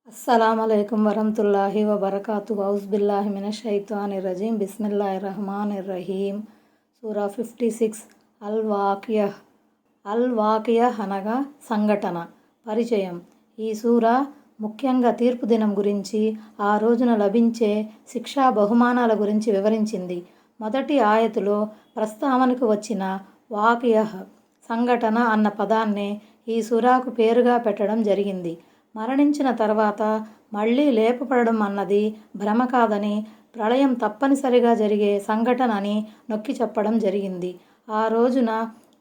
अस्सलामुअलैकुम वरहमतुल्लाहि वबरकातुहु औज़ुबिल्लाहि मिनश्शैतानिर्रजीम बिस्मिल्लाहिर्रहमानिर्रहीम సూరా 56 అల్ వాకియహ్ అనగా సంఘటన. పరిచయం. ఈ సూరా ముఖ్యంగా తీర్పు దినం గురించి, ఆ రోజున లభించే శిక్షా బహుమానాల గురించి వివరించింది. మొదటి ఆయతులో ప్రస్తావనకు వచ్చిన వాకియహ్ సంఘటన అన్న పదాన్నే ఈ సూరాకు పేరుగా పెట్టడం జరిగింది. మరణించిన తర్వాత మళ్ళీ లేపబడడం అన్నది భ్రమ కాదని, ప్రళయం తప్పనిసరిగా జరిగే సంఘటన అని నొక్కి చెప్పడం జరిగింది. ఆ రోజున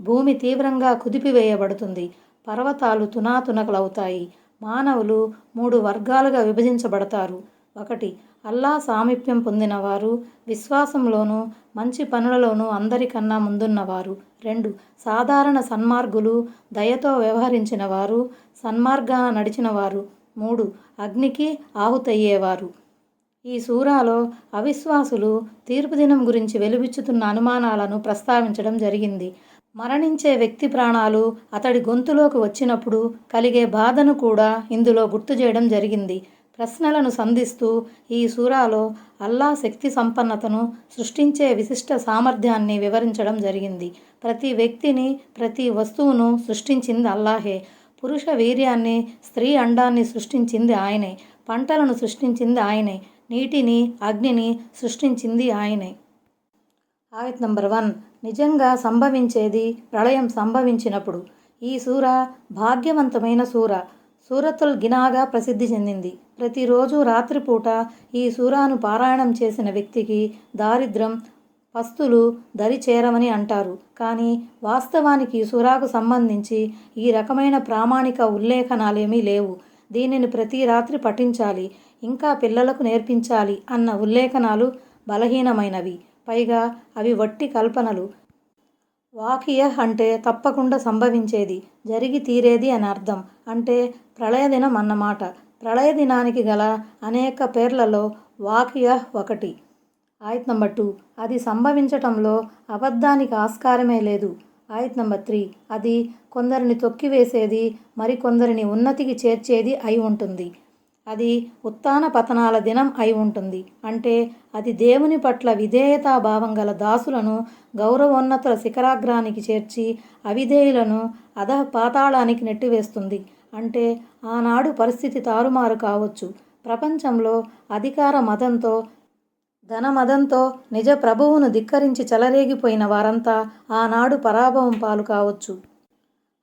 భూమి తీవ్రంగా కుదిపివేయబడుతుంది. పర్వతాలు తునాతునకలవుతాయి. మానవులు 3 వర్గాలుగా విభజించబడతారు. 1. అల్లా సామీప్యం పొందినవారు, విశ్వాసంలోనూ మంచి పనులలోనూ అందరికన్నా ముందున్నవారు. 2. సాధారణ సన్మార్గులు, దయతో వ్యవహరించిన వారు, సన్మార్గాన నడిచినవారు. 3. అగ్నికి ఆహుతయ్యేవారు. ఈ సూరాలో అవిశ్వాసులు తీర్పు దినం గురించి వెలుబిచ్చుతున్న అనుమానాలను ప్రస్తావించడం జరిగింది. మరణించే వ్యక్తి ప్రాణాలు అతడి గొంతులోకి వచ్చినప్పుడు కలిగే బాధను కూడా ఇందులో గుర్తు చేయడం జరిగింది. ప్రశ్నలను సంధిస్తూ ఈ సూరాలో అల్లా శక్తి సంపన్నతను, సృష్టించే విశిష్ట సామర్థ్యాన్ని వివరించడం జరిగింది. ప్రతి వ్యక్తిని, ప్రతి వస్తువును సృష్టించింది అల్లాహే. పురుష వీర్యాన్ని, స్త్రీ అండాన్ని సృష్టించింది ఆయనే. పంటలను సృష్టించింది ఆయనే. నీటిని, అగ్నిని సృష్టించింది ఆయనే. ఆయత్ నంబర్ 1. నిజంగా సంభవించేది ప్రళయం సంభవించినప్పుడు. ఈ సూర భాగ్యవంతమైన సూర. సూరతుల్ గినాగా ప్రసిద్ధి చెందింది. ప్రతిరోజు రాత్రిపూట ఈ సూరాను పారాయణం చేసిన వ్యక్తికి దారిద్ర్యం, పస్తులు దరి చేరవని అంటారు. కానీ వాస్తవానికి ఈ సూరాకు సంబంధించి ఈ రకమైన ప్రామాణిక ఉల్లేఖనాలేమీ లేవు. దీనిని ప్రతి రాత్రి పఠించాలి, ఇంకా పిల్లలకు నేర్పించాలి అన్న ఉల్లేఖనాలు బలహీనమైనవి. పైగా అవి వట్టి కల్పనలు. వాకియహ్ అంటే తప్పకుండా సంభవించేది, జరిగి తీరేది అని అర్థం. అంటే ప్రళయదినం అన్నమాట. ప్రళయదినానికి గల అనేక పేర్లలో వాకియహ్ ఒకటి. ఆయత్ నంబర్ 2. అది సంభవించటంలో అబద్ధానికి ఆస్కారమే లేదు. ఆయత్ నంబర్ 3. అది కొందరిని తొక్కివేసేది, మరికొందరిని ఉన్నతికి చేర్చేది అయి ఉంటుంది. అది ఉత్థాన పతనాల దినం అయి ఉంటుంది. అంటే అది దేవుని పట్ల విధేయతాభావం గల దాసులను గౌరవోన్నతుల శిఖరాగ్రానికి చేర్చి, అవిధేయులను అధః పాతాళానికి నెట్టివేస్తుంది. అంటే ఆనాడు పరిస్థితి తారుమారు కావచ్చు. ప్రపంచంలో అధికార మదంతో, ధనమదంతో నిజ ప్రభువును ధిక్కరించి చెలరేగిపోయిన వారంతా ఆనాడు పరాభవం పాలు కావచ్చు.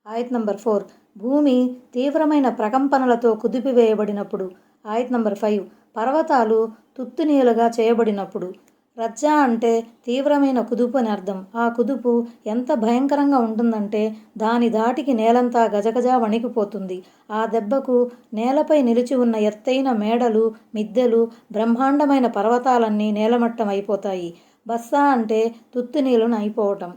ఆయత్ నంబర్ 4. భూమి తీవ్రమైన ప్రకంపనలతో కుదిపివేయబడినప్పుడు. ఆయత్ నంబర్ 5. పర్వతాలు తుత్తునీలుగా చేయబడినప్పుడు. రజ్జా అంటే తీవ్రమైన కుదుపు అని అర్థం. ఆ కుదుపు ఎంత భయంకరంగా ఉంటుందంటే దాని ధాటికి నేలంతా గజగజ వణికిపోతుంది. ఆ దెబ్బకు నేలపై నిలిచి ఉన్న ఎత్తైన మేడలు, మిద్దెలు, బ్రహ్మాండమైన పర్వతాలన్నీ నేలమట్టం అయిపోతాయి. బస్సా అంటే తుత్తునీలును అయిపోవటం.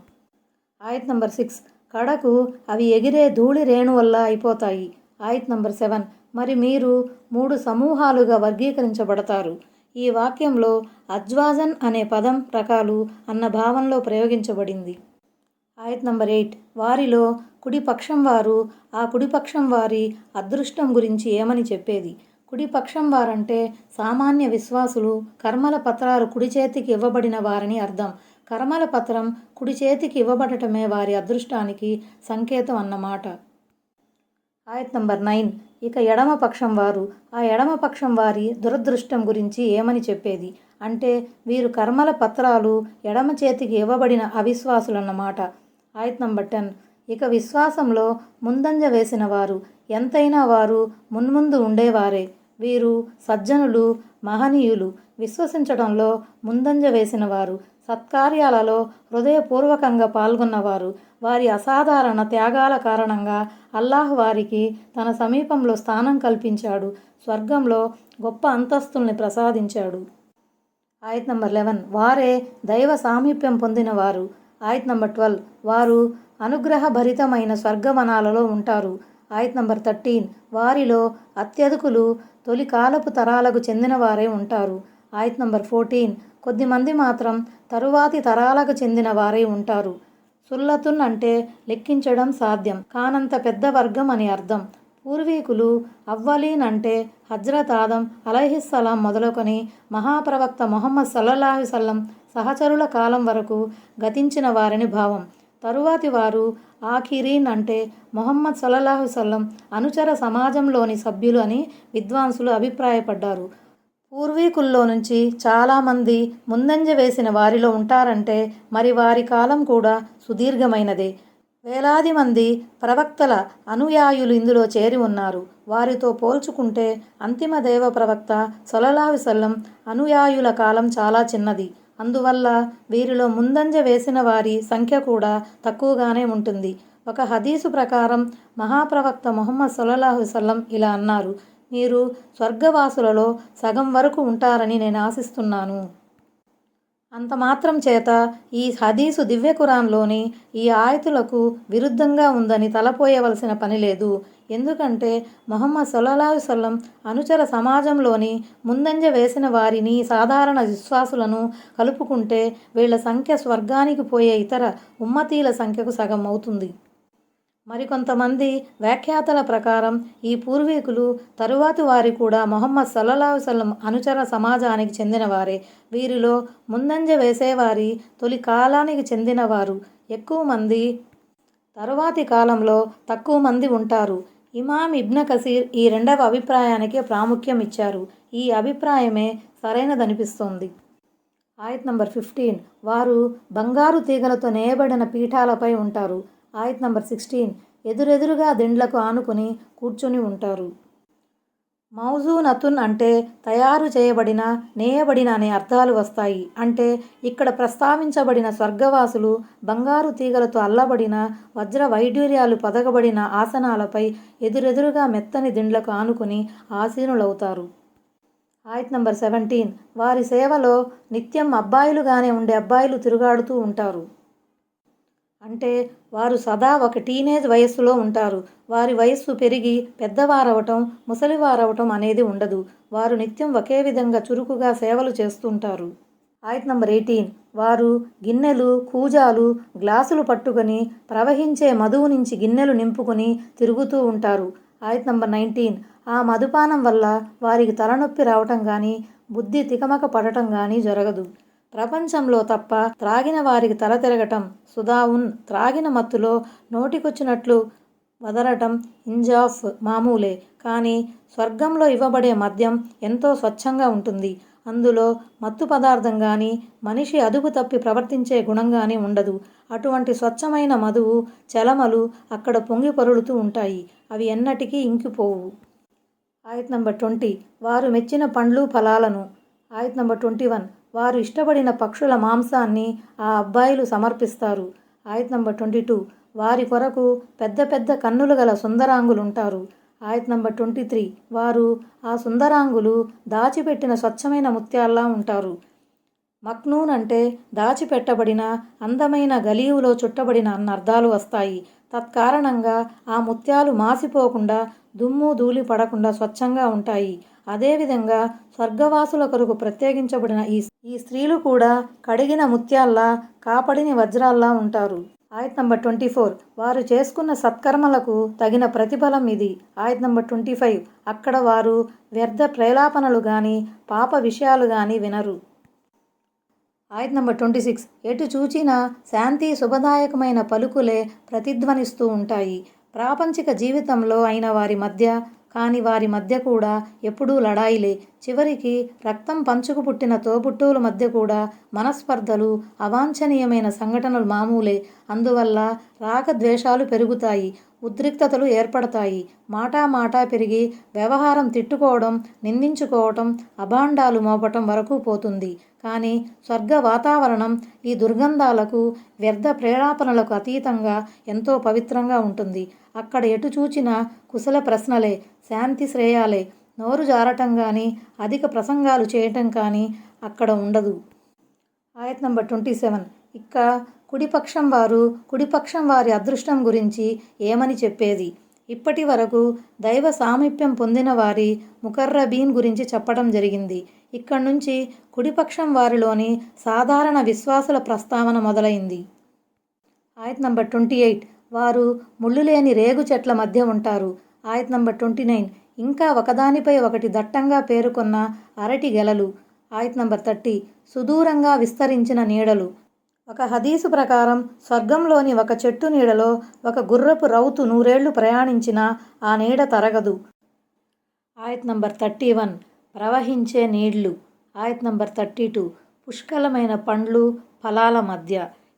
ఆయత్ నంబర్ 6. కడకు అవి ఎగిరే ధూళి రేణువల్లా అయిపోతాయి. ఆయత్ నంబర్ 7. మరి మీరు 3 సమూహాలుగా వర్గీకరించబడతారు. ఈ వాక్యంలో అజ్వాజన్ అనే పదం రకాలు అన్న భావంలో ప్రయోగించబడింది. ఆయత్ నంబర్ 8. వారిలో కుడిపక్షం వారు ఆ కుడిపక్షం వారి అదృష్టం గురించి ఏమని చెప్పేది. కుడిపక్షం వారంటే సామాన్య విశ్వాసులు. కర్మల పత్రాలు కుడి చేతికి ఇవ్వబడిన వారని అర్థం. కర్మల పత్రం కుడి చేతికి ఇవ్వబడటమే వారి అదృష్టానికి సంకేతం అన్నమాట. ఆయత్ నంబర్ 9. ఇక ఎడమ పక్షం వారు ఆ ఎడమ పక్షం వారి దురదృష్టం గురించి ఏమని చెప్పేది. అంటే వీరు కర్మల పత్రాలు ఎడమ చేతికి ఇవ్వబడిన అవిశ్వాసులన్నమాట. ఆయత్ నంబర్ 10. ఇక విశ్వాసంలో ముందంజ వేసిన వారు, ఎంతైనా వారు మున్ముందు ఉండేవారే. వీరు సజ్జనులు, మహనీయులు, విశ్వసించడంలో ముందంజ వేసిన వారు, సత్కార్యాలలో హృదయపూర్వకంగా పాల్గొన్నవారు. వారి అసాధారణ త్యాగాల కారణంగా అల్లాహ్ వారికి తన సమీపంలో స్థానం కల్పించాడు. స్వర్గంలో గొప్ప అంతస్తుల్ని ప్రసాదించాడు. ఆయత్ నంబర్ 11. వారే దైవ సామీప్యం పొందినవారు. ఆయత్ నంబర్ 12. వారు అనుగ్రహభరితమైన స్వర్గవనాలలో ఉంటారు. ఆయత్ నంబర్ 13. వారిలో అత్యధికులు తొలి కాలపు తరాలకు చెందినవారే ఉంటారు. ఆయత్ నంబర్ 14. కొద్దిమంది మాత్రం తరువాతి తరాలకు చెందిన వారే ఉంటారు. సుల్లతున్ అంటే లెక్కించడం సాధ్యం కానంత పెద్ద వర్గం అని అర్థం. పూర్వీకులు అవ్వలీన్ అంటే హజ్రత్ ఆదం అలైహిస్సలాం మొదలుకొని మహాప్రవక్త ముహమ్మద్ సల్లల్లాహు అలైహి వసల్లం సహచరుల కాలం వరకు గతించిన వారిని భావం. తరువాతి వారు ఆఖిరీన్ అంటే ముహమ్మద్ సల్లల్లాహు అలైహి వసల్లం అనుచర సమాజంలోని సభ్యులు అని విద్వాంసులు అభిప్రాయపడ్డారు. పూర్వీకుల్లో నుంచి చాలామంది ముందంజ వేసిన వారిలో ఉంటారంటే మరి వారి కాలం కూడా సుదీర్ఘమైనదే. వేలాది మంది ప్రవక్తల అనుయాయులు ఇందులో చేరి ఉన్నారు. వారితో పోల్చుకుంటే అంతిమ దేవ ప్రవక్త సల్లల్లాహు అలైహి వసల్లం అనుయాయుల కాలం చాలా చిన్నది. అందువల్ల వీరిలో ముందంజ వేసిన వారి సంఖ్య కూడా తక్కువగానే ఉంటుంది. ఒక హదీసు ప్రకారం మహాప్రవక్త ముహమ్మద్ సల్లల్లాహు అలైహి వసల్లం ఇలా అన్నారు: మీరు స్వర్గవాసులలో సగం వరకు ఉంటారని నేను ఆశిస్తున్నాను. అంత మాత్రం చేత ఈ హదీసు దివ్య ఖురాన్లోని ఈ ఆయతులకు విరుద్ధంగా ఉందని తలపోయవలసిన పని లేదు. ఎందుకంటే ముహమ్మద్ సల్లల్లాహు అలైహి వసల్లం అనుచర సమాజంలోని ముందంజ వేసిన వారిని సాధారణ విశ్వాసులను కలుపుకుంటే వీళ్ల సంఖ్య స్వర్గానికి పోయే ఇతర ఉమ్మతీల సంఖ్యకు సగం అవుతుంది. మరికొంతమంది వ్యాఖ్యాతల ప్రకారం ఈ పూర్వీకులు తరువాతి వారి కూడా ముహమ్మద్ సల్లల్లాహు అలైహి వసల్లం అనుచర సమాజానికి చెందినవారే. వీరిలో ముందంజ వేసేవారి తొలి కాలానికి చెందినవారు ఎక్కువ మంది, తరువాతి కాలంలో తక్కువ మంది ఉంటారు. ఇమాం ఇబ్న్ కసీర్ ఈ రెండవ అభిప్రాయానికి ప్రాముఖ్యం ఇచ్చారు. ఈ అభిప్రాయమే సరైనదనిపిస్తోంది. ఆయత్ నంబర్ 15 వారు బంగారు తీగలతో నేయబడిన పీఠాలపై ఉంటారు. ఆయత్ నంబర్ 16 ఎదురెదురుగా దిండ్లకు ఆనుకుని కూర్చుని ఉంటారు. మౌజూనతున్ అంటే తయారు చేయబడిన, నేయబడిన అనే అర్థాలు వస్తాయి. అంటే ఇక్కడ ప్రస్తావించబడిన స్వర్గవాసులు బంగారు తీగలతో అల్లబడిన వజ్ర వైడూర్యాలు పొదగబడిన ఆసనాలపై ఎదురెదురుగా మెత్తని దిండ్లకు ఆనుకుని ఆసీనులవుతారు. ఆయత్ నంబర్ 17 వారి సేవలో నిత్యం అబ్బాయిలుగానే ఉండే అబ్బాయిలు తిరుగాడుతూ ఉంటారు. అంటే వారు సదా ఒక టీనేజ్ వయస్సులో ఉంటారు. వారి వయస్సు పెరిగి పెద్దవారవటం, ముసలివారవటం అనేది ఉండదు. వారు నిత్యం ఒకే విధంగా చురుకుగా సేవలు చేస్తుంటారు. ఆయత్ నంబర్ 18 వారు గిన్నెలు, కూజాలు, గ్లాసులు పట్టుకొని ప్రవహించే మధువు నుంచి గిన్నెలు నింపుకొని తిరుగుతూ ఉంటారు. ఆయత్ నంబర్ 19 ఆ మధుపానం వల్ల వారికి తలనొప్పి రావటం కానీ, బుద్ధి తికమక పడటం కానీ జరగదు. ప్రపంచంలో తప్ప త్రాగిన వారికి తల తిరగటం, సుదావున్ త్రాగిన మత్తులో నోటికొచ్చినట్లు వదలటం ఇంజాఫ్ మామూలే. కానీ స్వర్గంలో ఇవ్వబడే మద్యం ఎంతో స్వచ్ఛంగా ఉంటుంది. అందులో మత్తు పదార్థం కానీ, మనిషి అదుపు తప్పి ప్రవర్తించే గుణం కానీ ఉండదు. అటువంటి స్వచ్ఛమైన మధువు చలమలు అక్కడ పొంగి పొరులుతూ ఉంటాయి. అవి ఎన్నటికీ ఇంకిపోవు. ఆయత్ నంబర్ 20 వారు మెచ్చిన పండ్లు ఫలాలను. ఆయత్ నంబర్ 21 వారు ఇష్టపడిన పక్షుల మాంసాన్ని ఆ అబ్బాయిలు సమర్పిస్తారు. ఆయత్ నంబర్ 22 వారి కొరకు పెద్ద పెద్ద కన్నులు గల సుందరాంగులుంటారు. ఆయత్ నంబర్ 23 వారు ఆ సుందరాంగులు దాచిపెట్టిన స్వచ్ఛమైన ముత్యాల్లా ఉంటారు. మక్నూన్ అంటే దాచిపెట్టబడిన, అందమైన, గలీవులో చుట్టబడిన అన్న అర్థాలు వస్తాయి. తత్కారణంగా ఆ ముత్యాలు మాసిపోకుండా, దుమ్ము ధూళి పడకుండా స్వచ్ఛంగా ఉంటాయి. అదేవిధంగా స్వర్గవాసుల కొరకు ప్రత్యేకించబడిన ఈ స్త్రీలు కూడా కడిగిన ముత్యాల్లా, కాపడిని వజ్రాల్లా ఉంటారు. ఆయత్ నంబర్ 24 వారు చేసుకున్న సత్కర్మలకు తగిన ప్రతిఫలం ఇది. ఆయత్ నంబర్ 25 అక్కడ వారు వ్యర్థ ప్రేలాపనలు కానీ, పాప విషయాలు కానీ వినరు. ఆయత్ నంబర్ 26 ఎటు చూచినా శాంతి, శుభదాయకమైన పలుకులే ప్రతిధ్వనిస్తూ ఉంటాయి. ప్రాపంచిక జీవితంలో అయిన వారి మధ్య, కాని వారి మధ్య కూడా ఎప్పుడూ లడాయిలే. చివరికి రక్తం పంచుకు పుట్టిన తోబుట్టువుల మధ్య కూడా మనస్పర్ధలు, అవాంఛనీయమైన సంఘటనలు మామూలే. అందువల్ల రాగద్వేషాలు పెరుగుతాయి, ఉద్రిక్తతలు ఏర్పడతాయి. మాటా పెరిగి వ్యవహారం తిట్టుకోవడం, నిందించుకోవటం, అభాండాలు మోపటం వరకు పోతుంది. కానీ స్వర్గ వాతావరణం ఈ దుర్గంధాలకు, వ్యర్థ ప్రేలాపనలకు అతీతంగా ఎంతో పవిత్రంగా ఉంటుంది. అక్కడ ఎటు చూచినా కుశల ప్రశ్నలే, శాంతి శ్రేయాలే. నోరు జారటం కానీ, అధిక ప్రసంగాలు చేయటం కానీ అక్కడ ఉండదు. ఆయత్ నంబర్ 27 ఇక కుడిపక్షం వారి అదృష్టం గురించి ఏమని చెప్పేది? ఇప్పటి వరకు దైవ సామీప్యం పొందిన వారి ముకర్రబీన్ గురించి చెప్పడం జరిగింది. ఇక్కడి నుంచి కుడిపక్షం వారిలోని సాధారణ విశ్వాసుల ప్రస్తావన మొదలైంది. ఆయత్ నంబర్ 28 వారు ముళ్ళు లేని రేగు చెట్ల మధ్య ఉంటారు. ఆయత్ నంబర్ 29 ఇంకా ఒకదానిపై ఒకటి దట్టంగా పేరుకొన్న అరటి గెలలు. ఆయత్ నంబర్ 30 సుదూరంగా విస్తరించిన నీడలు. ఒక హదీసు ప్రకారం స్వర్గంలోని ఒక చెట్టు నీడలో ఒక గుర్రపు రౌతు 100 ఏళ్లు ప్రయాణించినా ఆ నీడ తరగదు. ఆయత్ నంబర్ 31 ప్రవహించే నీళ్లు. ఆయత్ నంబర్ 32 పుష్కలమైన పండ్లు ఫలాల మధ్య.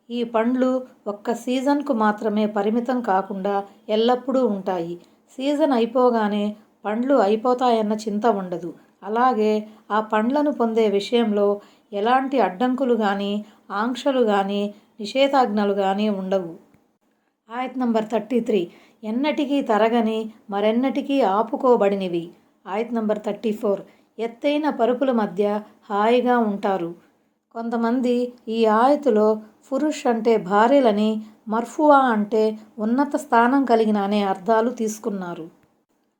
ఈ పండ్లు ఒక్క సీజన్కు మాత్రమే పరిమితం కాకుండా ఎల్లప్పుడూ ఉంటాయి. సీజన్ అయిపోగానే పండ్లు అయిపోతాయన్న చింత ఉండదు. అలాగే ఆ పండ్లను పొందే విషయంలో ఎలాంటి అడ్డంకులు కానీ, ఆంక్షలు కానీ, నిషేధాజ్ఞలు కానీ ఉండవు. ఆయత్ నంబర్ 33 ఎన్నటికీ తరగని, మరెన్నటికీ ఆపుకోబడినవి. ఆయత్ నంబర్ 34 ఎత్తైన పరుపుల మధ్య హాయిగా ఉంటారు. కొంతమంది ఈ ఆయతులో ఫురుష్ అంటే భార్యలని, మర్ఫువా అంటే ఉన్నత స్థానం కలిగిన అనే అర్థాలు తీసుకున్నారు.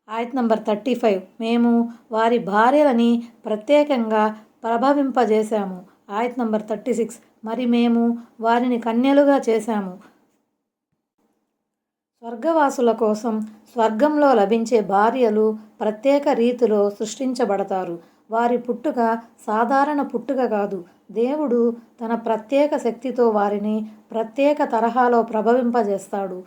ఆయత్ నంబర్ 35 మేము వారి భార్యలని ప్రత్యేకంగా ప్రభవింపజేశాము. ఆయత్ నంబర్ 36 మరి మేము వారిని కన్యలుగా చేశాము. స్వర్గవాసుల కోసం స్వర్గంలో లభించే భార్యలు ప్రత్యేక రీతిలో సృష్టించబడతారు. వారి పుట్టుక సాధారణ పుట్టుక కాదు. దేవుడు తన ప్రత్యేక శక్తితో వారిని ప్రత్యేక తరహాలో ప్రభవింపజేస్తాడు.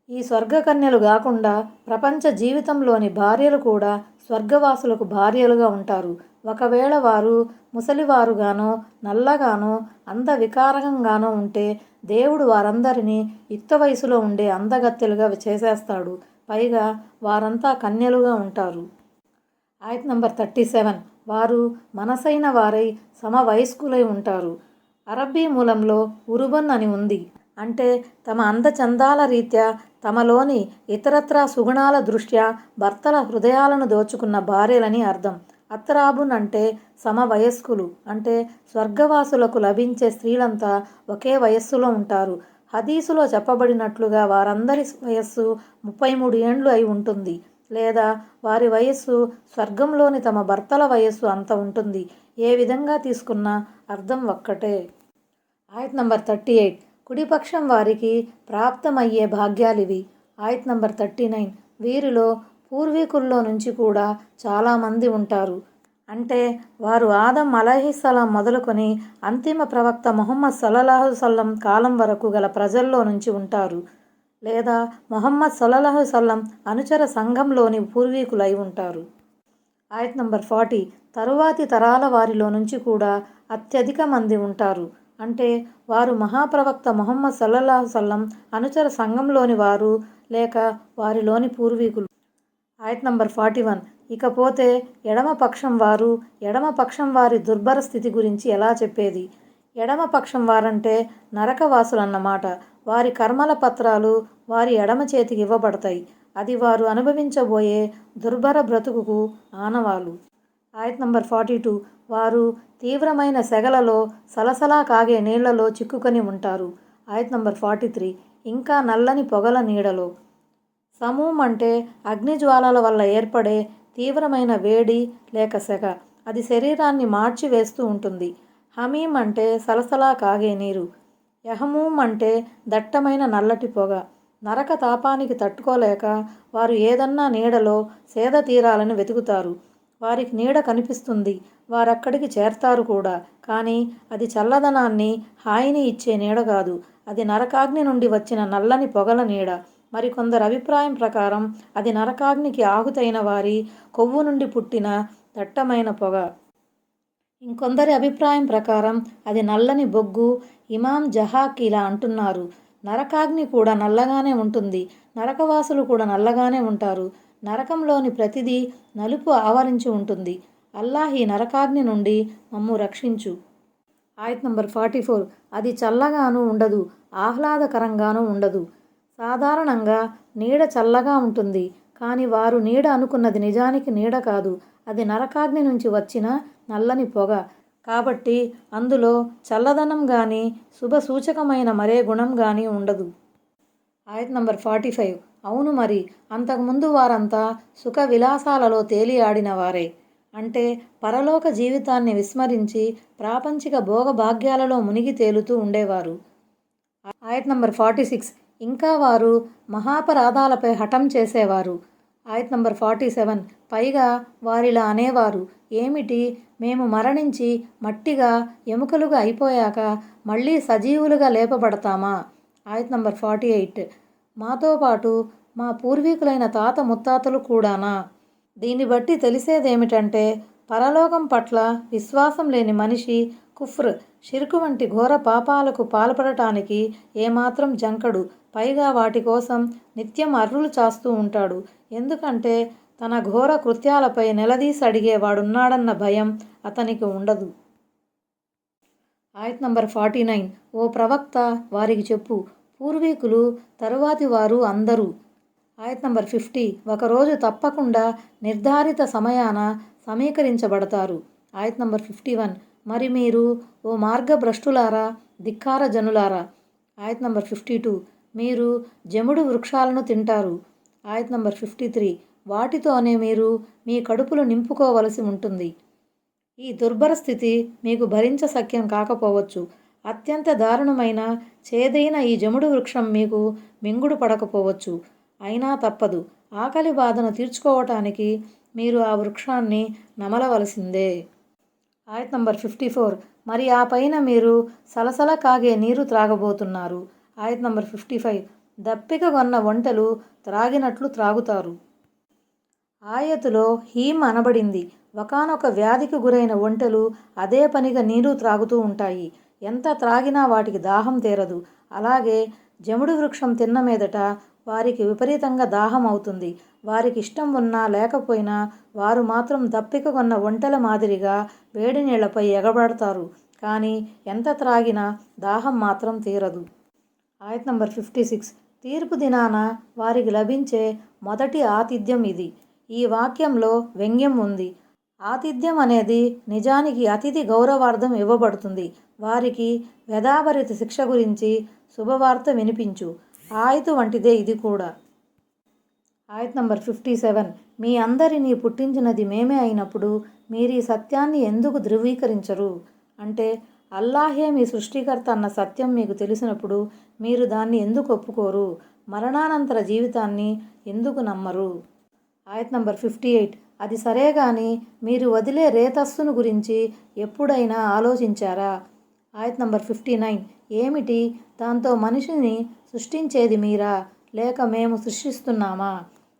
ఈ స్వర్గకన్యలు కాకుండా ప్రపంచ జీవితంలోని భార్యలు కూడా స్వర్గవాసులకు భార్యలుగా ఉంటారు. ఒకవేళ వారు ముసలివారుగానో, నల్లగానో, అందవికారంగానో ఉంటే దేవుడు వారందరినీ యుక్త వయసులో ఉండే అందగత్తెలుగా చేసేస్తాడు. పైగా వారంతా కన్యలుగా ఉంటారు. ఆయత్ నంబర్ 37 వారు మనసైన వారై సమవయస్కులై ఉంటారు. అరబ్బీ మూలంలో ఉరుబన్ అని ఉంది. అంటే తమ అందచందాల రీత్యా, తమలోని ఇతరత్రా సుగుణాల దృష్ట్యా భర్తల హృదయాలను దోచుకున్న భార్యలని అర్థం. అత్రాబున్ అంటే సమవయస్కులు. అంటే స్వర్గవాసులకు లభించే స్త్రీలంతా ఒకే వయస్సులో ఉంటారు. హదీసులో చెప్పబడినట్లుగా వారందరి వయస్సు 33 ఏండ్లు అయి ఉంటుంది. లేదా వారి వయస్సు స్వర్గంలోని తమ భర్తల వయస్సు అంత ఉంటుంది. ఏ విధంగా తీసుకున్నా అర్థం ఒక్కటే. ఆయత్ నంబర్ 38 కుడిపక్షం వారికి ప్రాప్తమయ్యే భాగ్యాలివి. ఆయత్ నంబర్ 39 వీరిలో పూర్వీకుల్లో నుంచి కూడా చాలామంది ఉంటారు. అంటే వారు ఆదం అలైహిస్సలాం మొదలుకొని అంతిమ ప్రవక్త ముహమ్మద్ సల్లల్లాహు అలైహి వసల్లం కాలం వరకు గల ప్రజల్లో నుంచి ఉంటారు. లేదా ముహమ్మద్ సల్లల్లాహు అలైహి వసల్లం అనుచర సంఘంలోని పూర్వీకులై ఉంటారు. ఆయత్ నంబర్ 40 తరువాతి తరాల వారిలో నుంచి కూడా అత్యధిక మంది ఉంటారు. అంటే వారు మహాప్రవక్త ముహమ్మద్ సల్లల్లాహు అలైహి వసల్లం అనుచర సంఘంలోని వారు లేక వారిలోని పూర్వీకులు. ఆయత్ నంబర్ 41 ఇకపోతే ఎడమ పక్షం వారు. ఎడమ పక్షం వారి దుర్భర స్థితి గురించి ఎలా చెప్పేది? ఎడమ పక్షం వారంటే నరకవాసులన్నమాట. వారి కర్మల పత్రాలు వారి ఎడమ చేతికి ఇవ్వబడతాయి. అది వారు అనుభవించబోయే దుర్భర బ్రతుకుకు ఆనవాలు. ఆయత్ నంబర్ 42 వారు తీవ్రమైన సెగలలో సలసలా కాగే నీళ్లలో చిక్కుకొని ఉంటారు. ఆయత్ నంబర్ 43 ఇంకా నల్లని పొగల నీడలో. సమూమ్ అంటే అగ్నిజ్వాలల వల్ల ఏర్పడే తీవ్రమైన వేడి లేక సెగ. అది శరీరాన్ని మార్చి వేస్తూ ఉంటుంది. హమీం అంటే సలసలా కాగే నీరు. యహమూమ్ అంటే దట్టమైన నల్లటి పొగ. నరక తాపానికి తట్టుకోలేక వారు ఏదన్నా నీడలో సేద తీరాలని వెతుకుతారు. వారికి నీడ కనిపిస్తుంది. వారక్కడికి చేరతారు కూడా. కానీ అది చల్లదనాన్ని, హాయిని ఇచ్చే నీడ కాదు. అది నరకాగ్ని నుండి వచ్చిన నల్లని పొగల నీడ. మరికొందరి అభిప్రాయం ప్రకారం అది నరకాగ్నికి ఆహుతైన వారి కొవ్వు నుండి పుట్టిన దట్టమైన పొగ. ఇంకొందరి అభిప్రాయం ప్రకారం అది నల్లని బొగ్గు. ఇమాం జహాక్ ఇలా అంటున్నారు: నరకాగ్ని కూడా నల్లగానే ఉంటుంది. నరకవాసులు కూడా నల్లగానే ఉంటారు. నరకంలోని ప్రతిదీ నలుపు ఆవరించి ఉంటుంది. అల్లాహ్ ఈ నరకాగ్ని నుండి మమ్ము రక్షించు. ఆయత్ నంబర్ 44 అది చల్లగాను ఉండదు, ఆహ్లాదకరంగానూ ఉండదు. సాధారణంగా నీడ చల్లగా ఉంటుంది. కానీ వారు నీడ అనుకున్నది నిజానికి నీడ కాదు. అది నరకాగ్ని నుంచి వచ్చిన నల్లని పొగ. కాబట్టి అందులో చల్లదనం కానీ, శుభసూచకమైన మరే గుణం కానీ ఉండదు. ఆయత్ నంబర్ 45 అవును మరి, అంతకుముందు వారంతా సుఖ విలాసాలలో తేలియాడిన వారే. అంటే పరలోక జీవితాన్ని విస్మరించి ప్రాపంచిక భోగభాగ్యాలలో మునిగి తేలుతూ ఉండేవారు. ఆయత్ నంబర్ 46 ఇంకా వారు మహాపరాధాలపై హఠం చేసేవారు. ఆయత్ నంబర్ 47. పైగా వారిలా అనేవారు, ఏమిటి, మేము మరణించి మట్టిగా ఎముకలుగా అయిపోయాక మళ్ళీ సజీవులుగా లేపబడతామా? ఆయత్ నంబర్ 48. మాతో పాటు మా పూర్వీకులైన తాత ముత్తాతలు కూడానా? దీన్ని బట్టి తెలిసేదేమిటంటే పరలోకం పట్ల విశ్వాసం లేని మనిషి కుఫ్ర్, షిర్కు వంటి ఘోర పాపాలకు పాల్పడటానికి ఏమాత్రం జంకడు. పైగా వాటి కోసం నిత్యం అర్రులు చాస్తూ ఉంటాడు. ఎందుకంటే తన ఘోర కృత్యాలపై నిలదీసి అడిగేవాడున్నాడన్న భయం అతనికి ఉండదు. ఆయత్ నంబర్ 49. ఓ ప్రవక్త, వారికి చెప్పు, పూర్వీకులు తరువాతి వారు అందరూ. ఆయత్ నంబర్ 50. ఒకరోజు తప్పకుండా నిర్ధారిత సమయాన సమీకరించబడతారు. ఆయత్ నంబర్ 51. మరి మీరు, ఓ మార్గభ్రష్టులారా, ధిక్కార జనులారా. ఆయత్ నంబర్ 52. మీరు జముడు వృక్షాలను తింటారు. ఆయత్ నంబర్ 53. వాటితోనే మీరు మీ కడుపులు నింపుకోవలసి ఉంటుంది. ఈ దుర్భర స్థితి మీకు భరించశక్యం కాకపోవచ్చు. అత్యంత దారుణమైన చేదైన ఈ జముడు వృక్షం మీకు మింగుడు పడకపోవచ్చు. అయినా తప్పదు. ఆకలి బాధను తీర్చుకోవటానికి మీరు ఆ వృక్షాన్ని నమలవలసిందే. ఆయత్ నంబర్ 54. మరి ఆ పైన మీరు సలసల కాగే నీరు త్రాగబోతున్నారు. ఆయత్ నంబర్ 55. దప్పిక కొన్న ఒంటెలు త్రాగినట్లు త్రాగుతారు. ఆయతులో హీమ్ అనబడింది. ఒకానొక వ్యాధికి గురైన ఒంటెలు అదే పనిగా నీరు త్రాగుతూ ఉంటాయి. ఎంత త్రాగినా వాటికి దాహం తీరదు. అలాగే జముడు వృక్షం తిన్న మీదట వారికి విపరీతంగా దాహం అవుతుంది. వారికి ఇష్టం ఉన్నా లేకపోయినా వారు మాత్రం దప్పిక కొన్న ఒంటెల మాదిరిగా వేడి నీళ్లపై ఎగబడతారు. కానీ ఎంత త్రాగినా దాహం మాత్రం తీరదు. ఆయత్ నంబర్ 56. తీర్పు దినాన వారికి లభించే మొదటి ఆతిథ్యం ఇది. ఈ వాక్యంలో వ్యంగ్యం ఉంది. ఆతిథ్యం అనేది నిజానికి అతిథి గౌరవార్థం ఇవ్వబడుతుంది. వారికి వ్యధాభరిత శిక్ష గురించి శుభవార్త వినిపించు. ఆయతు వంటిదే ఇది కూడా. ఆయత్ నంబర్ 57. మీ అందరినీ పుట్టించినది మేమే అయినప్పుడు మీరీ సత్యాన్ని ఎందుకు ధృవీకరించరు? అంటే అల్లాహే మీ సృష్టికర్త అన్న సత్యం మీకు తెలిసినప్పుడు మీరు దాన్ని ఎందుకు ఒప్పుకోరు? మరణానంతర జీవితాన్ని ఎందుకు నమ్మరు? ఆయత్ నంబర్ 58. అది సరే గాని మీరు వదిలే రేతస్సును గురించి ఎప్పుడైనా ఆలోచించారా? ఆయత్ నంబర్ 59. ఏమిటి, దాంతో మనిషిని సృష్టించేది మీరా, లేక మేము సృష్టిస్తున్నామా?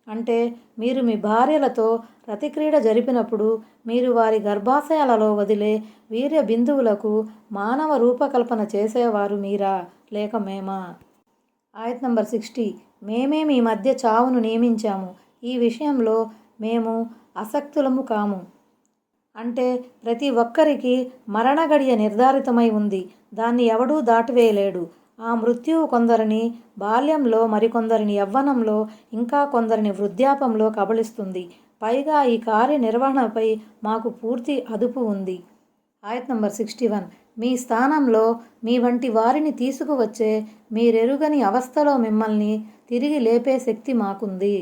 అంటే మీరు మీ భార్యలతో రతిక్రీడ జరిపినప్పుడు మీరు వారి గర్భాశయాలలో వదిలే వీర్య బిందువులకు మానవ రూపకల్పన చేసేవారు మీరా, లేక మేమా? ఆయత్ నంబర్ 60. మేమే మీ మధ్య చావును నియమించాము. ఈ విషయంలో మేము అసక్తులము కాము. అంటే ప్రతి ఒక్కరికి మరణ గడియ నిర్ధారితమై ఉంది. దాన్ని ఎవడూ దాటివేయలేడు. ఆ మృత్యువు కొందరిని బాల్యంలో, మరికొందరిని యవ్వనంలో, ఇంకా కొందరిని వృద్ధాపంలో కబళిస్తుంది. పైగా ఈ కార్యనిర్వహణపై మాకు పూర్తి అదుపు ఉంది. ఆయత్ నంబర్ 61. మీ స్థానంలో మీ వంటి వారిని తీసుకువచ్చే మీరెరుగని అవస్థలో మిమ్మల్ని తిరిగి లేపే శక్తి మాకుంది.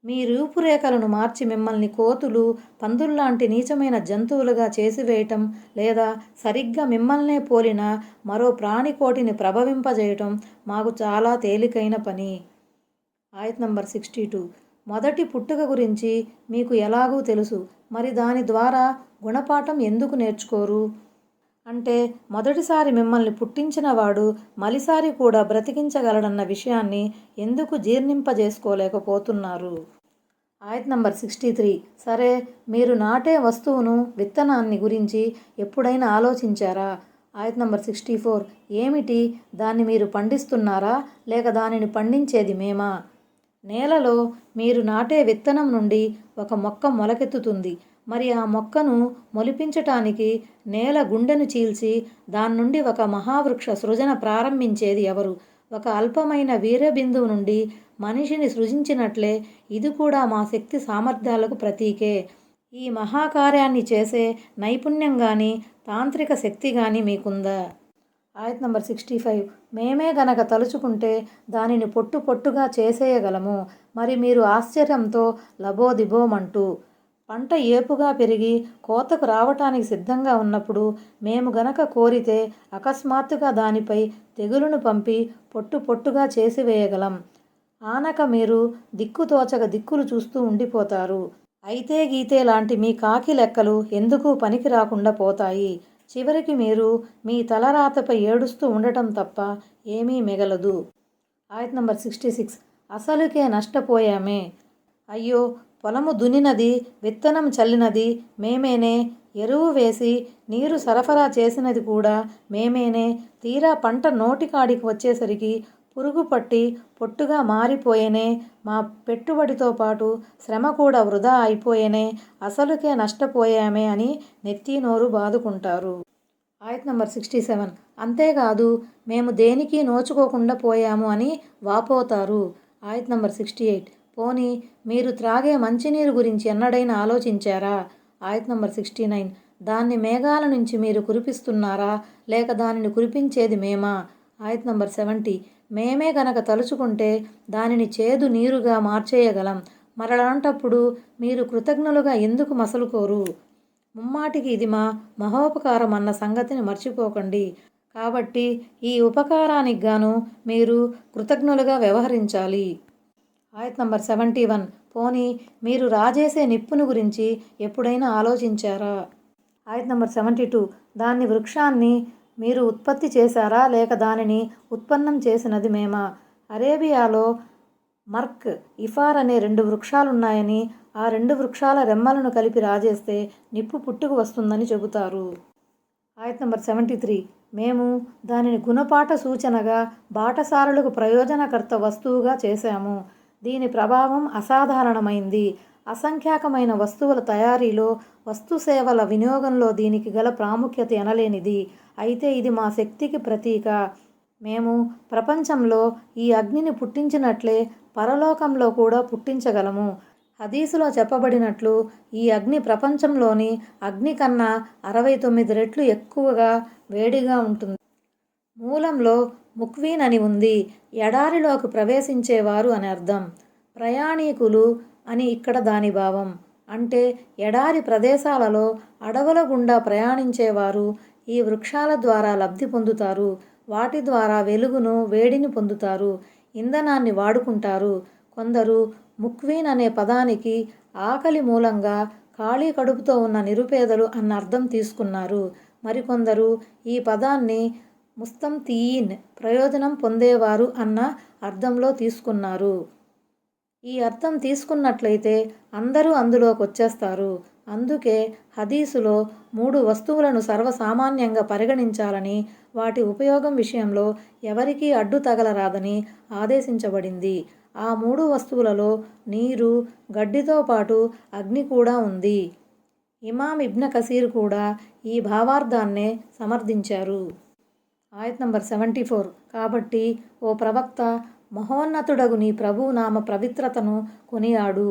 మీ రూపురేఖలను మార్చి మిమ్మల్ని కోతులు, పందుల్లాంటి నీచమైన జంతువులుగా చేసివేయటం, లేదా సరిగ్గా మిమ్మల్నే పోలిన మరో ప్రాణికోటిని ప్రభవింపజేయటం మాకు చాలా తేలికైన పని. ఆయత్ నంబర్ 62. మొదటి పుట్టుక గురించి మీకు ఎలాగూ తెలుసు. మరి దాని ద్వారా గుణపాఠం ఎందుకు నేర్చుకోరు? అంటే మొదటిసారి మిమ్మల్ని పుట్టించినవాడు మలిసారి కూడా బ్రతికించగలడన్న విషయాన్ని ఎందుకు జీర్ణింపజేసుకోలేకపోతున్నారు? ఆయత్ నంబర్ 63. సరే, మీరు నాటే వస్తువును, విత్తనాన్ని గురించి ఎప్పుడైనా ఆలోచించారా? ఆయత్ నంబర్ 64. ఏమిటి, దాన్ని మీరు పండిస్తున్నారా, లేక దానిని పండించేది మేమా? నేలలో మీరు నాటే విత్తనం నుండి ఒక మొక్క మొలకెత్తుతుంది. మరి ఆ మొక్కను మొలిపించటానికి నేల గుండెను చీల్చి దాని నుండి ఒక మహావృక్ష సృజన ప్రారంభించేది ఎవరు? ఒక అల్పమైన వీర్యబిందువు నుండి మనిషిని సృజించినట్లే ఇది కూడా మా శక్తి సామర్థ్యాలకు ప్రతీకే. ఈ మహాకార్యాన్ని చేసే నైపుణ్యం కానీ, తాంత్రిక శక్తి కానీ మీకుందా? ఆయత్ నంబర్ 65. మేమే గనక తలుచుకుంటే దానిని పొట్టు పొట్టుగా చేసేయగలము. మరి మీరు ఆశ్చర్యంతో లబోదిబోమంటూ పంట ఏపుగా పెరిగి కోతకు రావటానికి సిద్ధంగా ఉన్నప్పుడు మేము గనక కోరితే అకస్మాత్తుగా దానిపై తెగులును పంపి పొట్టు పొట్టుగా చేసివేయగలం. ఆనక మీరు దిక్కుతోచక దిక్కులు చూస్తూ ఉండిపోతారు. అయితే గీతే లాంటి మీ కాకి లెక్కలు ఎందుకు పనికి రాకుండా పోతాయి. చివరికి మీరు మీ తలరాతపై ఏడుస్తూ ఉండటం తప్ప ఏమీ మిగలదు. ఆయత్ నంబర్ 66. అసలుకే నష్టపోయామే. అయ్యో, పొలము దున్నినది, విత్తనం చల్లినది మేమేనే, ఎరువు వేసి నీరు సరఫరా చేసినది కూడా మేమేనే. తీరా పంట నోటికాడికి వచ్చేసరికి పురుగు పట్టి పొట్టుగా మారిపోయేనే. మా పెట్టుబడితో పాటు శ్రమ కూడా వృధా అయిపోయేనే. అసలుకే నష్టపోయామే అని నెత్తి నోరు బాదుకుంటారు. ఆయత్ నంబర్ 67. అంతేకాదు మేము దేనికి నోచుకోకుండా పోయాము అని వాపోతారు. ఆయత్ నంబర్ 68. పోనీ మీరు త్రాగే మంచినీరు గురించి ఎన్నడైనా ఆలోచించారా? ఆయత్ నంబర్ 69. దాన్ని మేఘాల నుంచి మీరు కురిపిస్తున్నారా, లేక దానిని కురిపించేది మేమా? ఆయత్ నంబర్ 70. మేమే గనక తలుచుకుంటే దానిని చేదు నీరుగా మార్చేయగలం. మరలాంటప్పుడు మీరు కృతజ్ఞులుగా ఎందుకు మసలుకోరు? ముమ్మాటికి ఇది మా మహోపకారం అన్న సంగతిని మర్చిపోకండి. కాబట్టి ఈ ఉపకారానికి గాను మీరు కృతజ్ఞులుగా వ్యవహరించాలి. ఆయత్ నంబర్ 71. పోనీ మీరు రాజేసే నిప్పును గురించి ఎప్పుడైనా ఆలోచించారా? ఆయత్ నంబర్ 72. దాన్ని వృక్షాన్ని మీరు ఉత్పత్తి చేశారా, లేక దానిని ఉత్పన్నం చేసినది మేమా? అరేబియాలో మర్క్, ఇఫార్ అనే 2 వృక్షాలున్నాయని, ఆ 2 వృక్షాల రెమ్మలను కలిపి రాజేస్తే నిప్పు పుట్టుకు వస్తుందని చెబుతారు. ఆయత్ నంబర్ 73. మేము దానిని గుణపాఠ సూచనగా, బాటసారులకు ప్రయోజనకర్త వస్తువుగా చేశాము. దీని ప్రభావం అసాధారణమైంది. అసంఖ్యాకమైన వస్తువుల తయారీలో, వస్తుసేవల వినియోగంలో దీనికి గల ప్రాముఖ్యత ఎనలేనిది. అయితే ఇది మా శక్తికి ప్రతీక. మేము ప్రపంచంలో ఈ అగ్నిని పుట్టించినట్లే పరలోకంలో కూడా పుట్టించగలము. హదీసులో చెప్పబడినట్లు ఈ అగ్ని ప్రపంచంలోని అగ్ని కన్నా 69 రెట్లు ఎక్కువగా వేడిగా ఉంటుంది. మూలంలో ముక్వీన్ అని ఉంది. ఎడారిలోకి ప్రవేశించేవారు అని అర్థం. ప్రయాణీకులు అని ఇక్కడ దాని భావం. అంటే ఎడారి ప్రదేశాలలో అడవుల గుండా ప్రయాణించేవారు ఈ వృక్షాల ద్వారా లబ్ధి పొందుతారు. వాటి ద్వారా వెలుగును, వేడిని పొందుతారు, ఇంధనాన్ని వాడుకుంటారు. కొందరు ముక్వీన్ అనే పదానికి ఆకలి మూలంగా ఖాళీ కడుపుతో ఉన్న నిరుపేదలు అన్న అర్థం తీసుకున్నారు. మరికొందరు ఈ పదాన్ని ముస్తమ్తీయిన్, ప్రయోజనం పొందేవారు అన్న అర్థంలో తీసుకున్నారు. ఈ అర్థం తీసుకున్నట్లయితే అందరూ అందులోకి వచ్చేస్తారు. అందుకే హదీసులో 3 వస్తువులను సర్వసామాన్యంగా పరిగణించాలని, వాటి ఉపయోగం విషయంలో ఎవరికీ అడ్డు తగలరాదని ఆదేశించబడింది. ఆ 3 వస్తువులలో నీరు, గడ్డితో పాటు అగ్ని కూడా ఉంది. ఇమాం ఇబ్న్ కసీర్ కూడా ఈ భావార్థాన్నే సమర్థించారు. ఆయత్ నంబర్ 74. కాబట్టి ఓ ప్రవక్త, మహోన్నతుడగు నీ ప్రభువు నామ పవిత్రతను కొనియాడు.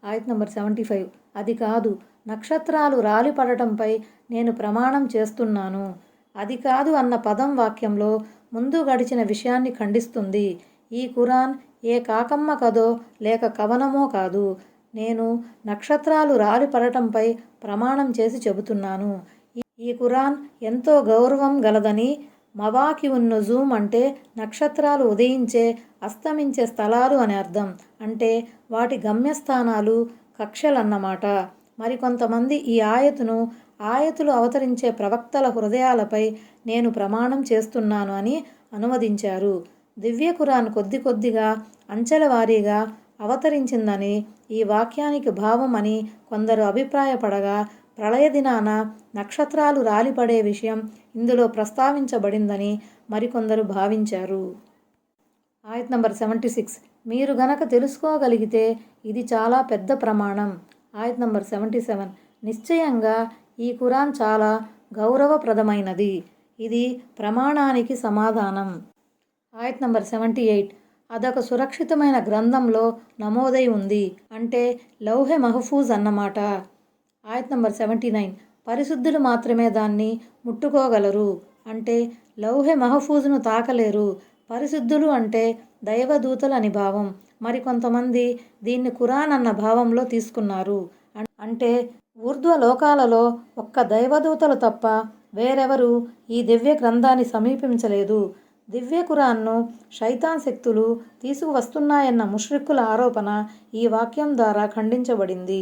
ఆయత్ నంబర్ 75. అది కాదు, నక్షత్రాలు రాలిపడటంపై నేను ప్రమాణం చేస్తున్నాను. అది కాదు అన్న పదం వాక్యంలో ముందు గడిచిన విషయాన్ని ఖండిస్తుంది. ఈ ఖురాన్ ఏ కాకమ్మ కథో లేక కవనమో కాదు. నేను నక్షత్రాలు రాలిపడటంపై ప్రమాణం చేసి చెబుతున్నాను. ఈ ఖురాన్ ఎంతో గౌరవం గలదని. మవాకిఉన్ నుజూమ్ అంటే నక్షత్రాలు ఉదయించే, అస్తమించే స్థలాలు అని అర్థం. అంటే వాటి గమ్యస్థానాలు, కక్షలన్నమాట. మరికొంతమంది ఈ ఆయతులు అవతరించే ప్రవక్తల హృదయాలపై నేను ప్రమాణం చేస్తున్నాను అని అనువదించారు. దివ్య ఖురాన్ కొద్ది కొద్దిగా, అంచెల వారీగా అవతరించిందని ఈ వాక్యానికి భావం అని కొందరు అభిప్రాయపడగా, ప్రళయ దినాన నక్షత్రాలు రాలిపడే విషయం ఇందులో ప్రస్తావించబడిందని మరికొందరు భావించారు. ఆయత్ నంబర్ 76. మీరు గనక తెలుసుకోగలిగితే ఇది చాలా పెద్ద ప్రమాణం. ఆయత్ నంబర్ 77. నిశ్చయంగా ఈ ఖురాన్ చాలా గౌరవప్రదమైనది. ఇది ప్రమాణానికి సమాధానం. ఆయత్ నంబర్ 78. అదొక సురక్షితమైన గ్రంథంలో నమోదై ఉంది. అంటే లౌహె మహఫూజ్ అన్నమాట. ఆయత్ నంబర్ 79. పరిశుద్ధులు మాత్రమే దాన్ని ముట్టుకోగలరు. అంటే లౌహె మహఫూజ్ను తాకలేరు. పరిశుద్ధులు అంటే దైవదూతలు అని భావం. మరికొంతమంది దీన్ని ఖురాన్ అన్న భావంలో తీసుకున్నారు. అంటే ఊర్ధ్వ లోకాలలో ఒక్క దైవదూతలు తప్ప వేరెవరూ ఈ దివ్య గ్రంథాన్ని సమీపించలేదు. దివ్య ఖురాన్ను షైతాన్ శక్తులు తీసుకువస్తున్నాయన్న ముష్రిక్కుల ఆరోపణ ఈ వాక్యం ద్వారా ఖండించబడింది.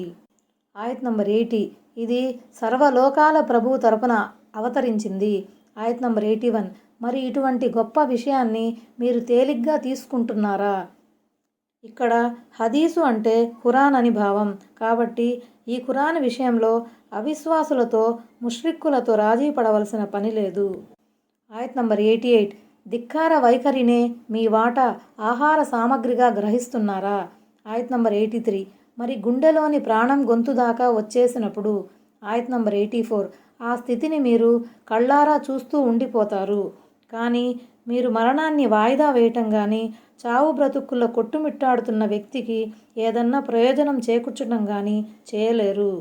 ఆయత్ నంబర్ 80 ఇది సర్వలోకాల ప్రభువు తరపున అవతరించింది. ఆయత్ నంబర్ 81 మరి ఇటువంటి గొప్ప విషయాన్ని మీరు తేలిగ్గా తీసుకుంటున్నారా? ఇక్కడ హదీసు అంటే ఖురాన్ అని భావం. కాబట్టి ఈ ఖురాన్ విషయంలో అవిశ్వాసులతో ముష్రిక్కులతో రాజీ పడవలసిన పని లేదు. ఆయత్ నంబర్ 88 ధిక్కార వైఖరినే మీ వాటా ఆహార సామగ్రిగా గ్రహిస్తున్నారా? ఆయత్ నంబర్ 83 మరి గుండెలోని ప్రాణం గొంతు దాకా వచ్చేసినప్పుడు? ఆయత్ నంబర్ 84 ఆ స్థితిని మీరు కళ్ళారా చూస్తూ ఉండిపోతారు. కానీ మీరు మరణాన్ని వాయిదా వేయటం కానీ, చావు బ్రతుక్కుల్లో కొట్టుమిట్టాడుతున్న వ్యక్తికి ఏదన్నా ప్రయోజనం చేకూర్చడం కానీ చేయలేరు.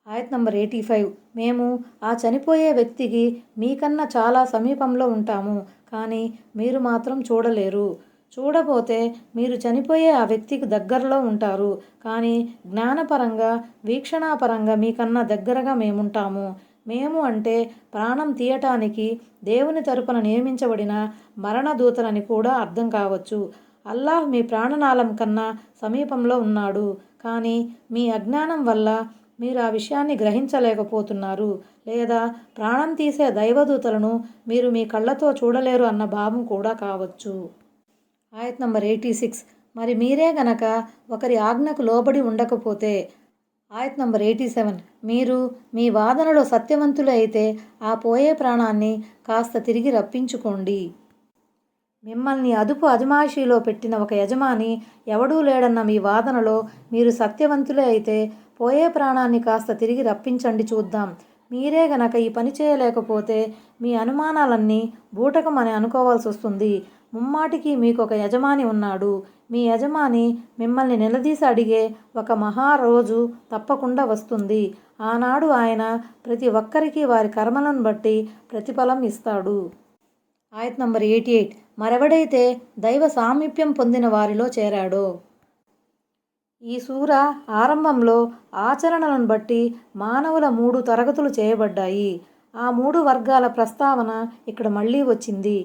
ఆయత్ నంబర్ 85 మేము ఆ చనిపోయే వ్యక్తికి మీకన్నా చాలా సమీపంలో ఉంటాము, కానీ మీరు మాత్రం చూడలేరు. చూడబోతే మీరు చనిపోయే ఆ వ్యక్తికి దగ్గరలో ఉంటారు, కానీ జ్ఞానపరంగా వీక్షణాపరంగా మీకన్నా దగ్గరగా మేముంటాము. మేము అంటే ప్రాణం తీయటానికి దేవుని తరపున నియమించబడిన మరణదూతలని కూడా అర్థం కావచ్చు. అల్లాహ్ మీ ప్రాణనాళం కన్నా సమీపంలో ఉన్నాడు, కానీ మీ అజ్ఞానం వల్ల మీరు ఆ విషయాన్ని గ్రహించలేకపోతున్నారు, లేదా ప్రాణం తీసే దైవదూతలను మీరు మీ కళ్ళతో చూడలేరు అన్న భావం కూడా కావచ్చు. ఆయత్ నంబర్ 86 మరి మీరే గనక ఒకరి ఆజ్ఞకు లోబడి ఉండకపోతే? ఆయత్ నంబర్ 87 మీరు మీ వాదనలో సత్యవంతులు అయితే ఆ పోయే ప్రాణాన్ని కాస్త తిరిగి రప్పించుకోండి. మిమ్మల్ని అదుపు అజమాయిషీలో పెట్టిన ఒక యజమాని ఎవడూ లేడన్న మీ వాదనలో మీరు సత్యవంతులే అయితే పోయే ప్రాణాన్ని కాస్త తిరిగి రప్పించండి చూద్దాం. మీరే గనక ఈ పని చేయలేకపోతే మీ అనుమానాలన్నీ బూటకం అని అనుకోవాల్సి వస్తుంది. ముమ్మాటికి మీకు ఒక యజమాని ఉన్నాడు. మీ యజమాని మిమ్మల్ని నిలదీసి అడిగే ఒక మహారోజు తప్పకుండా వస్తుంది. ఆనాడు ఆయన ప్రతి ఒక్కరికి వారి కర్మలను బట్టి ప్రతిఫలం ఇస్తాడు. ఆయత్ నంబర్ 88 మరెవడైతే దైవ సామీప్యం పొందిన వారిలో చేరాడో? ఈ సూర ఆరంభంలో ఆచరణలను బట్టి మానవుల 3 తరగతులు చేయబడ్డాయి. ఆ 3 వర్గాల ప్రస్తావన ఇక్కడ మళ్ళీ వచ్చింది.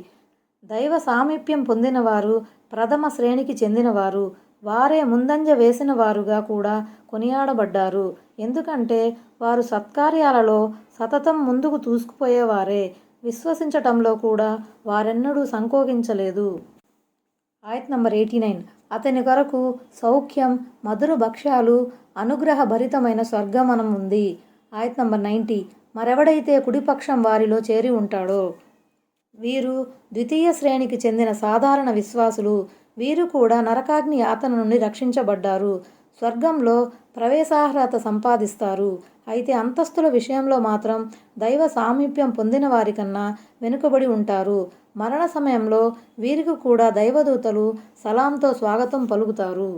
దైవ సామీప్యం పొందినవారు ప్రథమ శ్రేణికి చెందినవారు. వారే ముందంజ వేసిన వారుగా కూడా కొనియాడబడ్డారు. ఎందుకంటే వారు సత్కార్యాలలో సతతం ముందుకు దూసుకుపోయేవారే. విశ్వసించటంలో కూడా వారెన్నడూ సంకోచించలేదు. ఆయత్ నంబర్ 89 అతని కొరకు సౌఖ్యం, మధుర భక్ష్యాలు, అనుగ్రహ భరితమైన స్వర్గమనం ఉంది. ఆయత్ నంబర్ 90 మరెవడైతే కుడిపక్షం వారిలో చేరి ఉంటాడో? వీరు ద్వితీయ శ్రేణికి చెందిన సాధారణ విశ్వాసులు. వీరు కూడా నరకాగ్ని యాతన నుండి రక్షించబడ్డారు. స్వర్గంలో ప్రవేశార్హత సంపాదిస్తారు. అయితే అంతస్తుల విషయంలో మాత్రం దైవ సామీప్యం పొందిన వారికన్నా వెనుకబడి ఉంటారు. మరణ సమయంలో వీరికి కూడా దైవదూతలు సలాంతో స్వాగతం పలుకుతారు.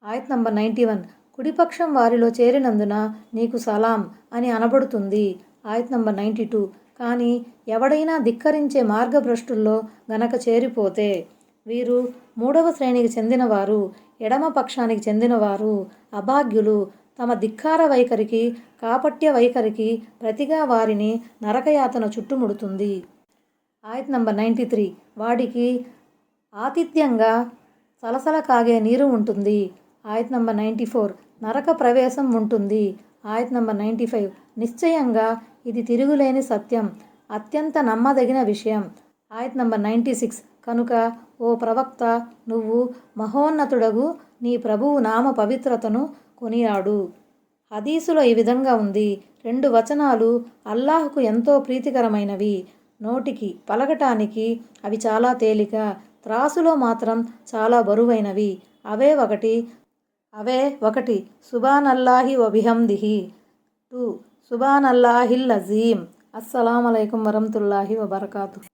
ఆయత్ నంబర్ 91 కుడిపక్షం వారిలో చేరినందున నీకు సలాం అని అనబడుతుంది. ఆయత్ నంబర్ 92 కానీ ఎవడైనా ధిక్కరించే మార్గభ్రష్టుల్లో గనక చేరిపోతే? వీరు 3వ శ్రేణికి చెందినవారు, ఎడమ పక్షానికి చెందినవారు, అభాగ్యులు. తమ ధిక్కార వైఖరికి, కాపట్య వైఖరికి ప్రతిగా వారిని నరకయాతన చుట్టుముడుతుంది. ఆయత్ నంబర్ 93 వాడికి ఆతిథ్యంగా సలసల కాగే నీరు ఉంటుంది. ఆయత్ నంబర్ 94 నరక ప్రవేశం ఉంటుంది. ఆయత్ నంబర్ 95 నిశ్చయంగా ఇది తిరుగులేని సత్యం, అత్యంత నమ్మదగిన విషయం. ఆయత్ నంబర్ 96 కనుక ఓ ప్రవక్త నువ్వు మహోన్నతుడగు నీ ప్రభువు నామ పవిత్రతను కొనియాడు. హదీసులో ఈ విధంగా ఉంది. 2 వచనాలు అల్లాహ్కు ఎంతో ప్రీతికరమైనవి. నోటికి పలకటానికి అవి చాలా తేలిక, త్రాసులో మాత్రం చాలా బరువైనవి. అవే ఒకటి సుబానల్లాహి వబిహమ్దిహి, 2 సుబానల్లాహిల్ అజీమ్. అస్సలాము అలైకుం వరహ్మతుల్లాహి వబరకాతుహు.